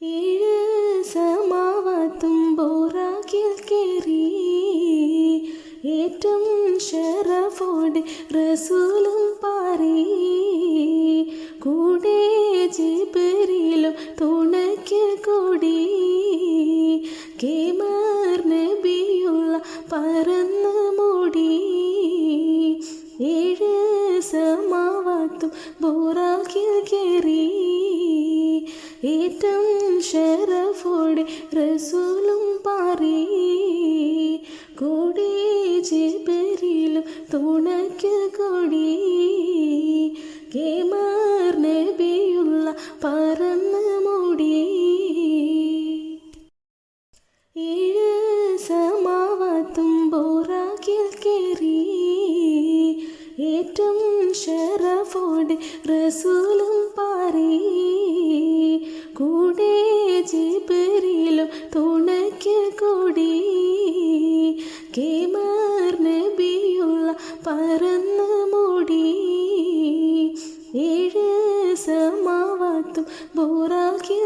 ഏഴ് സമാവാത്തും ബോറാക്കിൽ കേറി ഏറ്റം ഷറഫോടെ റസൂലും പാറി കൂടെ ജിബ്രീലും തുണയ്ക്ക് കൂടി കേമർ നബിയുള്ള പറന്ന് മൂടി ഏഴ് സമാവാത്തും ബോറാക്കിൽ കേറി ഏറ്റം ഷറഫോടെ റസൂലും പാറി കൂടെ ജിബ്രീലും തുണയ്ക്ക് കൂടി കേമർ നബിയുള്ള പറന്ന് മൂടി ഏഴ് സമാവാത്തും ബോറാക്കിൽ കേറി ഏറ്റം ഷറഫോടെ റസൂലും പാറി കൂടെ ജിബ്രീലും തുണയ്ക്ക് കൂടി കേമർ നബിയുള്ള പറന്ന് മൂടി ഏഴ് സമാവാത്തും ബോറാക്കിൽ